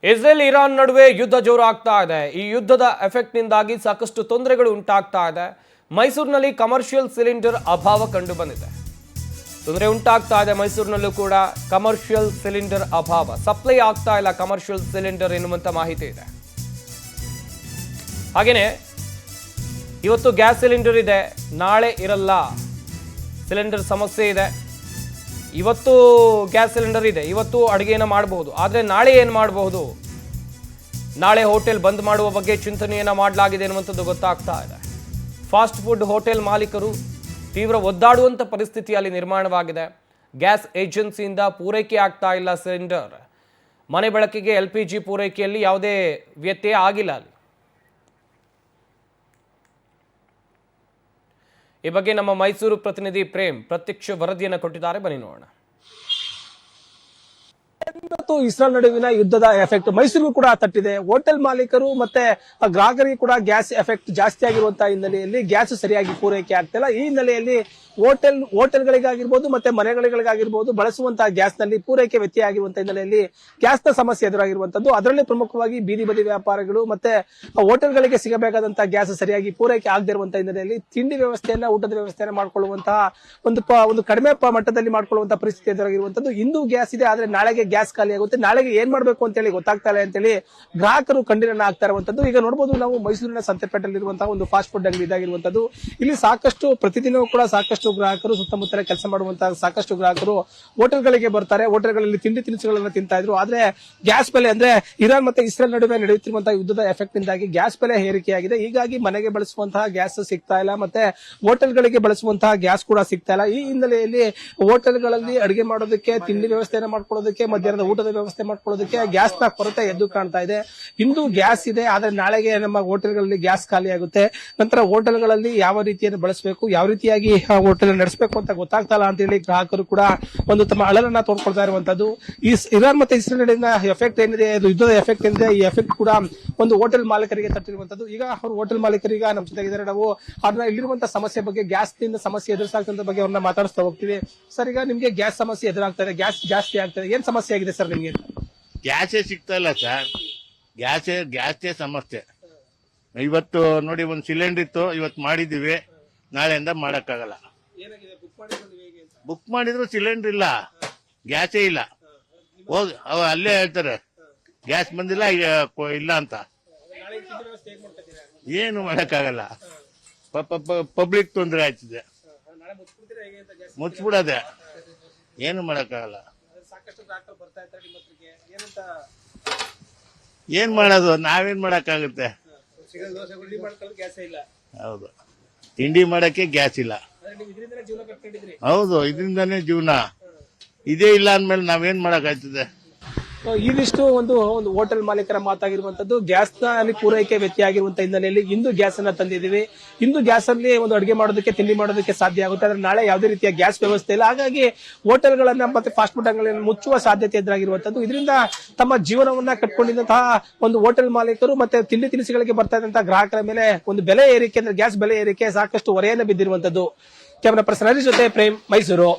Israel Iran ನಡುವೆ ಯುದ್ಧ ಜೋರಾಗ್ತಾ ಇದೆ. ಈ ಯುದ್ಧದ ಎಫೆಕ್ಟ್ ನಿಂದಾಗಿ ಸಾಕಷ್ಟು ತೊಂದರೆಗಳು ಉಂಟಾಗ್ತಾ ಇದೆ. ಮೈಸೂರಿನಲ್ಲಿ ಕಮರ್ಷಿಯಲ್ ಸಿಲಿಂಡರ್ ಅಭಾವ ಕಂಡು ಬಂದಿದೆ. ತೊಂದರೆ ಉಂಟಾಗ್ತಾ ಇದೆ. ಮೈಸೂರಿನಲ್ಲೂ ಕೂಡ ಕಮರ್ಷಿಯಲ್ ಸಿಲಿಂಡರ್ ಅಭಾವ, ಸಪ್ಲೈ ಆಗ್ತಾ ಇಲ್ಲ ಕಮರ್ಷಿಯಲ್ ಸಿಲಿಂಡರ್ ಎನ್ನುವಂತ ಮಾಹಿತಿ ಇದೆ. ಹಾಗೇನೆ ಇವತ್ತು ಗ್ಯಾಸ್ ಸಿಲಿಂಡರ್ ಇದೆ, ನಾಳೆ ಇರಲ್ಲ. ಸಿಲಿಂಡರ್ ಸಮಸ್ಯೆ ಇದೆ. ಇವತ್ತು ಗ್ಯಾಸ್ ಸಿಲಿಂಡರ್ ಇದೆ, ಇವತ್ತು ಅಡುಗೆಯನ್ನು ಮಾಡಬಹುದು. ಆದರೆ ನಾಳೆ ಏನು ಮಾಡಬಹುದು? ನಾಳೆ ಹೋಟೆಲ್ ಬಂದ್ ಮಾಡುವ ಬಗ್ಗೆ ಚಿಂತನೆಯನ್ನು ಮಾಡಲಾಗಿದೆ ಎನ್ನುವಂಥದ್ದು ಗೊತ್ತಾಗ್ತಾ ಇದೆ. ಫಾಸ್ಟ್ ಫುಡ್ ಹೋಟೆಲ್ ಮಾಲೀಕರು ತೀವ್ರ ಒದ್ದಾಡುವಂಥ ಪರಿಸ್ಥಿತಿಯಲ್ಲಿ ನಿರ್ಮಾಣವಾಗಿದೆ. ಗ್ಯಾಸ್ ಏಜೆನ್ಸಿಯಿಂದ ಪೂರೈಕೆ ಆಗ್ತಾ ಇಲ್ಲ ಸಿಲಿಂಡರ್. ಮನೆ ಬಳಕೆಗೆ LPG ಪೂರೈಕೆಯಲ್ಲಿ ಯಾವುದೇ ವ್ಯತ್ಯಯ ಆಗಿಲ್ಲ ಅಲ್ಲಿ. ಈ ಬಗ್ಗೆ ನಮ್ಮ ಮೈಸೂರು ಪ್ರತಿನಿಧಿ ಪ್ರೇಮ್ ಪ್ರತ್ಯಕ್ಷ ವರದಿಯನ್ನು ಕೊಟ್ಟಿದ್ದಾರೆ. ಬನ್ನಿ ನೋಡೋಣ. ಮತ್ತು ಇಸ್ರೇಲ್ ನಡುವಿನ ಯುದ್ಧದ ಎಫೆಕ್ಟ್ ಮೈಸೂರಿಗೂ ಕೂಡ ತಟ್ಟಿದೆ. ಹೋಟೆಲ್ ಮಾಲೀಕರು ಮತ್ತೆ ಗ್ರಾಹಕರಿಗೆ ಕೂಡ ಗ್ಯಾಸ್ ಎಫೆಕ್ಟ್ ಜಾಸ್ತಿ ಆಗಿರುವಂತಹ ಹಿನ್ನೆಲೆಯಲ್ಲಿ ಗ್ಯಾಸ್ ಸರಿಯಾಗಿ ಪೂರೈಕೆ ಆಗ್ತಿಲ್ಲ. ಈ ಹಿನ್ನೆಲೆಯಲ್ಲಿ ಹೋಟೆಲ್ಗಳಿಗಾಗಿರ್ಬೋದು ಮತ್ತೆ ಮನೆಗಳಿಗಾಗಿರ್ಬೋದು ಬಳಸುವಂತಹ ಗ್ಯಾಸ್ ನಲ್ಲಿ ಪೂರೈಕೆ ವ್ಯತ್ಯಯ ಆಗಿರುವಂತಹ ಹಿನ್ನೆಲೆಯಲ್ಲಿ ಗ್ಯಾಸ್ ನ ಸಮಸ್ಯೆ ಎದುರಾಗಿರುವಂತದ್ದು. ಅದರಲ್ಲಿ ಪ್ರಮುಖವಾಗಿ ಬೀದಿ ಬದಿ ವ್ಯಾಪಾರಿಗಳು ಮತ್ತೆ ಹೋಟೆಲ್ಗಳಿಗೆ ಸಿಗಬೇಕಾದಂತಹ ಗ್ಯಾಸ್ ಸರಿಯಾಗಿ ಪೂರೈಕೆ ಆಗದೇ ಇರುವಂತಹ ಹಿನ್ನೆಲೆಯಲ್ಲಿ ತಿಂಡಿ ವ್ಯವಸ್ಥೆಯನ್ನ, ಊಟದ ವ್ಯವಸ್ಥೆಯನ್ನ ಮಾಡ್ಕೊಳ್ಳುವಂತಹ ಒಂದು ಕಡಿಮೆ ಮಟ್ಟದಲ್ಲಿ ಮಾಡ್ಕೊಳ್ಳುವಂತಹ ಪರಿಸ್ಥಿತಿ ಎದುರಾಗಿರುವಂತದ್ದು. ಇಂದು ಗ್ಯಾಸ್ ಇದೆ, ಆದ್ರೆ ನಾಳೆಗೆ ಗ್ಯಾಸ್ ಖಾಲಿ ಆಗುತ್ತೆ. ನಾಳೆಗೆ ಏನ್ ಮಾಡ್ಬೇಕು ಅಂತ ಹೇಳಿ ಗೊತ್ತಾಗ್ತಾ ಇಲ್ಲ ಅಂತೇಳಿ ಗ್ರಾಹಕರು ಖಂಡನೆ ಆಗ್ತಾ ಇರುವಂತದ್ದು. ಈಗ ನೋಡಬಹುದು ನಾವು ಮೈಸೂರಿನ ಸಂತೆಪೇಟೆಯಲ್ಲಿರುವಂತಹ ಒಂದು ಫಾಸ್ಟ್ ಫುಡ್ ಅಂಗಡಿ ಇದಾಗಿರುವಂತದ್ದು. ಇಲ್ಲಿ ಸಾಕಷ್ಟು ಪ್ರತಿದಿನವೂ ಕೂಡ ಸಾಕಷ್ಟು ಗ್ರಾಹಕರು, ಸುತ್ತಮುತ್ತಲ ಕೆಲಸ ಮಾಡುವಂತಹ ಸಾಕಷ್ಟು ಗ್ರಾಹಕರು ಹೋಟೆಲ್ಗಳಿಗೆ ಬರ್ತಾರೆ. ಹೋಟೆಲ್ಗಳಲ್ಲಿ ತಿಂಡಿ ತಿನಿಸುಗಳನ್ನು ತಿಂತಾ ಇದ್ರು. ಆದ್ರೆ ಗ್ಯಾಸ್ ಬೆಲೆ ಅಂದ್ರೆ ಇರಾನ್ ಮತ್ತೆ ಇಸ್ರೇಲ್ ನಡುವೆ ನಡೆಯುತ್ತಿರುವಂತಹ ಯುದ್ಧದ ಎಫೆಕ್ಟ್ ನಿಂದಾಗಿ ಗ್ಯಾಸ್ ಬೆಲೆ ಏರಿಕೆಯಾಗಿದೆ. ಹೀಗಾಗಿ ಮನೆಗೆ ಬಳಸುವಂತಹ ಗ್ಯಾಸ್ ಸಿಗ್ತಾ ಇಲ್ಲ, ಮತ್ತೆ ಹೋಟೆಲ್ಗಳಿಗೆ ಬಳಸುವಂತಹ ಗ್ಯಾಸ್ ಕೂಡ ಸಿಗ್ತಾ ಇಲ್ಲ. ಈ ಹಿನ್ನೆಲೆಯಲ್ಲಿ ಹೋಟೆಲ್ಗಳಲ್ಲಿ ಅಡಿಗೆ ಮಾಡೋದಕ್ಕೆ, ತಿಂಡಿ ವ್ಯವಸ್ಥೆಯನ್ನು ಮಾಡ್ಕೊಳ್ಳೋದಕ್ಕೆ, ಮಧ್ಯಾಹ್ನದ ಊಟದ ವ್ಯವಸ್ಥೆ ಮಾಡ್ಕೊಳ್ಳೋದಕ್ಕೆ ಗ್ಯಾಸ್ ನ ಕೊರತೆ ಎದ್ದು ಕಾಣ್ತಾ ಇದೆ. ಇಂದು ಗ್ಯಾಸ್ ಇದೆ, ಆದ್ರೆ ನಾಳೆಗೆ ನಮ್ಮ ಹೋಟೆಲ್ಗಳಲ್ಲಿ ಗ್ಯಾಸ್ ಖಾಲಿ ಆಗುತ್ತೆ. ನಂತರ ಹೋಟೆಲ್ಗಳಲ್ಲಿ ಯಾವ ರೀತಿಯನ್ನು ಬಳಸಬೇಕು, ಯಾವ ರೀತಿಯಾಗಿ ಹೋಟೆಲ್ ನಡೆಸಬೇಕು ಅಂತ ಗೊತ್ತಾಗ್ತಾ ಇಲ್ಲ ಅಂತ ಹೇಳಿ ಗ್ರಾಹಕರು ಕೂಡ ಒಂದು ತಮ್ಮ ಅಳಲನ್ನ ತೋಡ್ಕೊಳ್ತಾ ಇರುವಂತದ್ದು. ಈ ಇರಾನ್ ಮತ್ತೆ ಇಸ್ರೇಲ್ ನಡುವಿನ ಎಫೆಕ್ಟ್ ಏನಿದೆ, ಯುದ್ಧದ ಎಫೆಕ್ಟ್ ಏನಿದೆ, ಈ ಎಫೆಕ್ಟ್ ಕೂಡ ಒಂದು ಹೋಟೆಲ್ ಮಾಲೀಕರಿಗೆ ತಟ್ಟಿರುವಂತದ್ದು. ಈಗ ಅವರು ಹೋಟೆಲ್ ಮಾಲೀಕರಿಗೆ ನಮ್ಮ ಜೊತೆಗಿದ್ದಾರೆ. ನಾವು ಅದನ್ನ ಇಲ್ಲಿರುವಂತಹ ಸಮಸ್ಯೆ ಬಗ್ಗೆ, ಗ್ಯಾಸ್ ನಿಂದ ಸಮಸ್ಯೆ ಎದುರಾಗ್ತಂತ ಬಗ್ಗೆ ಅವ್ರನ್ನ ಮಾತಾಡಿಸ್ತಾ ಹೋಗ್ತೀವಿ. ಸರ್, ಈಗ ನಿಮ್ಗೆ ಗ್ಯಾಸ್ ಸಮಸ್ಯೆ ಎದುರಾಗ್ತಾ ಇದೆ, ಗ್ಯಾಸ್ ಜಾಸ್ತಿ ಆಗ್ತಾ ಇದೆ, ಏನ್ ಸಮಸ್ಯೆ ಆಗಿದೆ ಸರ್ ನಿಮ್ಗೆ? ಗ್ಯಾಸೇ ಸಿಗ್ತಾ ಇಲ್ಲ ಸರ್. ಗ್ಯಾಸೇ ಸಮಸ್ಯೆ. ಇವತ್ತು ನೋಡಿ, ಒಂದು ಸಿಲಿಂಡರ್ ಇತ್ತು, ಇವತ್ತು ಮಾಡಿದೀವಿ, ನಾಳೆಯಿಂದ ಮಾಡಕ್ಕಾಗಲ್ಲ. ಬುಕ್ ಮಾಡಿದ್ರು ಸಿಲಿಂಡರ್ ಇಲ್ಲ, ಗ್ಯಾಸೇ ಇಲ್ಲ. ಹೋಗಿ ಅಲ್ಲೇ ಹೇಳ್ತಾರೆ ಗ್ಯಾಸ್ ಬಂದಿಲ್ಲ ಇಲ್ಲ ಅಂತ. ಏನು ಮಾಡಕ್ಕಾಗಲ್ಲ. ಪಬ್ಲಿಕ್ ತೊಂದರೆ ಆಯ್ತಿದೆ, ಮುಚ್ಚಿಬಿಡದೆ, ಏನು ಮಾಡಕ್ಕಾಗಲ್ಲ. ಏನ್ ಮಾಡೋದು, ನಾವೇನ್ ಮಾಡಕ್ಕಾಗುತ್ತೆ? ಹೌದು, ತಿಂಡಿ ಮಾಡಕ್ಕೆ ಗ್ಯಾಸ್ ಇಲ್ಲ. ಹೌದು, ಇದರಿಂದಾನೇ ಜೀವನ. ಇದೇ ಇಲ್ಲ ಅಂದ್ಮೇಲೆ ನಾವೇನ್ ಮಾಡಕ್ಕಾಗ್ತದೆ? ಇದಿಷ್ಟು ಒಂದು ಹೋಟೆಲ್ ಮಾಲೀಕರ ಮಾತಾಗಿರುವಂತದ್ದು. ಗ್ಯಾಸ್ ನಲ್ಲಿ ಪೂರೈಕೆ ವ್ಯತ್ಯಯ ಆಗಿರುವಂತಹ ಹಿನ್ನೆಲೆಯಲ್ಲಿ ಇಂದು ಗ್ಯಾಸ್ ಅನ್ನ ತಂದಿದ್ದೀವಿ. ಇಂದು ಗ್ಯಾಸ್ ಅಲ್ಲಿ ಒಂದು ಅಡುಗೆ ಮಾಡೋದಕ್ಕೆ, ತಿಂಡಿ ಮಾಡೋದಕ್ಕೆ ಸಾಧ್ಯ ಆಗುತ್ತೆ. ಆದ್ರೆ ನಾಳೆ ಯಾವುದೇ ರೀತಿಯ ಗ್ಯಾಸ್ ವ್ಯವಸ್ಥೆ ಇಲ್ಲ. ಹಾಗಾಗಿ ಹೋಟೆಲ್ಗಳನ್ನ ಮತ್ತೆ ಫಾಸ್ಟ್ ಫುಡ್ ಅಂಗಡಿಗಳನ್ನು ಮುಚ್ಚುವ ಸಾಧ್ಯತೆ ಎದುರಾಗಿರುವಂತದ್ದು. ಇದರಿಂದ ತಮ್ಮ ಜೀವನವನ್ನ ಕಟ್ಕೊಂಡಿದ್ದಂತಹ ಒಂದು ಹೋಟೆಲ್ ಮಾಲೀಕರು ಮತ್ತೆ ತಿಂಡಿ ತಿನಿಸುಗಳಿಗೆ ಬರ್ತಾ ಇದ್ದಂತಹ ಗ್ರಾಹಕರ ಮೇಲೆ ಒಂದು ಬೆಲೆ ಏರಿಕೆ, ಅಂದ್ರೆ ಗ್ಯಾಸ್ ಬೆಲೆ ಏರಿಕೆ ಸಾಕಷ್ಟು ಹೊರೆಯನ್ನು ಬಿದ್ದಿರುವಂತದ್ದು. ಕ್ಯಾಮರಾ ಪರ್ಸನ್ ಹರೀಶ್ ಜೊತೆ ಪ್ರೇಮ್, ಮೈಸೂರು.